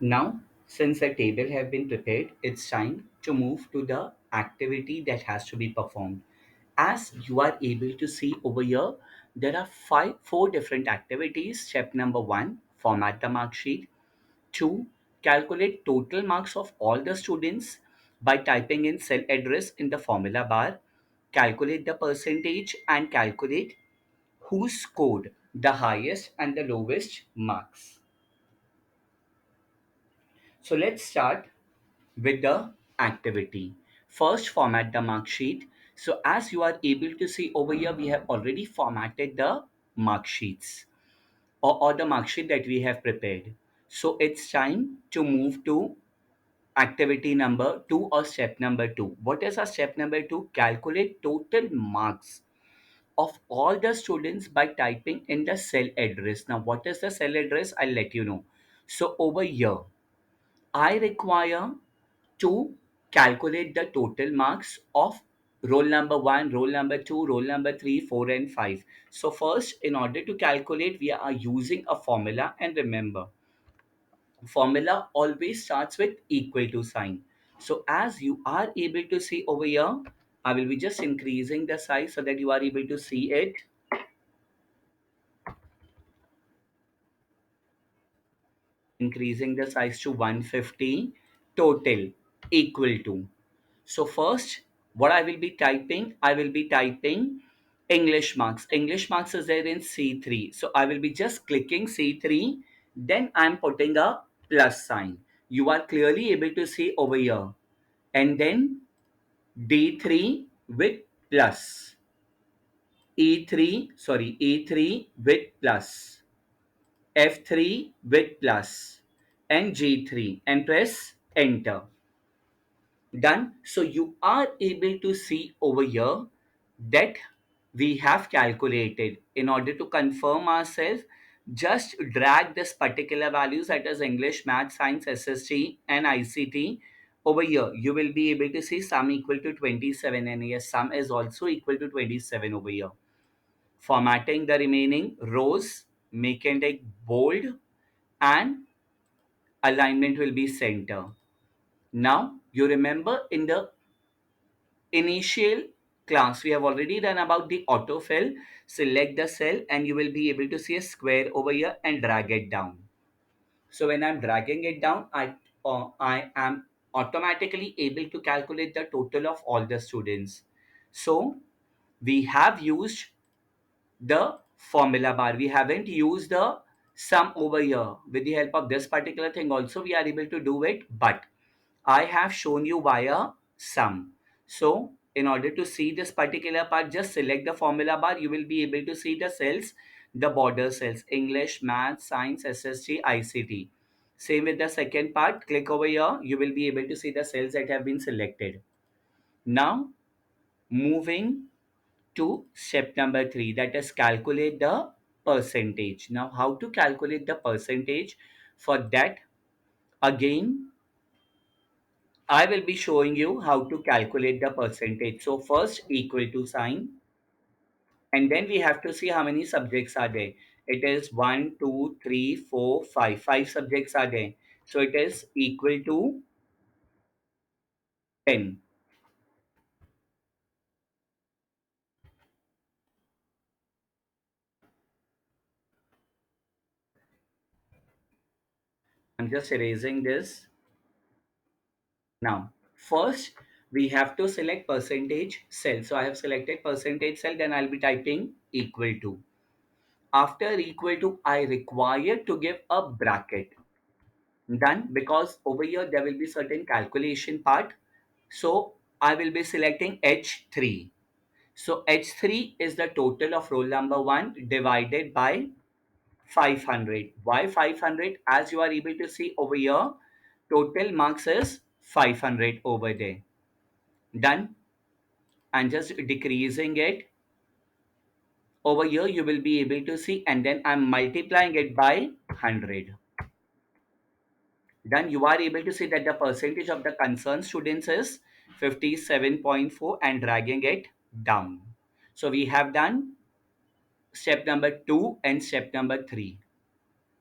Now, since the table have been prepared, it's time to move to the activity that has to be performed. As you are able to see over here, there are four different activities. Step number one, format the mark sheet. Two, calculate total marks of all the students by typing in cell address in the formula bar. Calculate the percentage and calculate who scored the highest and the lowest marks. So let's start with the activity. First, format the mark sheet. So as you are able to see over here, we have already formatted the mark sheets or the mark sheet that we have prepared. So it's time to move to activity number two or step number two. What is our step number two? Calculate total marks of all the students by typing in the cell address. Now, what is the cell address? I'll let you know. So over here, I require to calculate the total marks of roll number 1, roll number 2, roll number 3, 4 and 5. So first, in order to calculate, we are using a formula, and remember, formula always starts with equal to sign. So as you are able to see over here, I will be just increasing the size so that you are able to see it. Increasing the size to 150, total equal to. So first, what I will be typing, I will be typing English marks. English marks is there in C3. So I will be just clicking C3. Then I'm putting a plus sign. You are clearly able to see over here. And then D3 with plus. E3 with plus. F3 with plus. And G3. And press enter. Done. So you are able to see over here that we have calculated. In order to confirm ourselves, just drag this particular values, that is English, Math, Science, SST and ICT. Over here you will be able to see sum equal to 27, and yes, sum is also equal to 27 over here. Formatting the remaining rows, making it bold, and alignment will be center. Now you remember in the initial class we have already done about the autofill. Select the cell and you will be able to see a square over here and drag it down. So when I'm dragging it down, I am automatically able to calculate the total of all the students. So we have used the formula bar, we haven't used the sum over here. With the help of this particular thing also we are able to do it, but I have shown you via sum. So in order to see this particular part, just select the formula bar. You will be able to see the cells, the border cells, English, Math, Science, SST, ICT. Same with the second part. Click over here. You will be able to see the cells that have been selected. Now moving to step number three, that is calculate the percentage. Now how to calculate the percentage? For that, again, I will be showing you how to calculate the percentage. So first equal to sign, and then we have to see how many subjects are there. It is 1, 2, 3, 4, 5. 5 subjects are there. So it is equal to 10. I'm just erasing this. Now, first we have to select percentage cell. So I have selected percentage cell, then I'll be typing equal to. After equal to, I require to give a bracket. Done, because over here there will be certain calculation part. So I will be selecting H3. So H3 is the total of roll number 1 divided by 500. Why 500? As you are able to see over here, total marks is 500 over there. Done. And just decreasing it. Over here you will be able to see, and then I'm multiplying it by 100. Then you are able to see that the percentage of the concerned students is 57.4 and dragging it down. So we have done step number 2 and step number 3.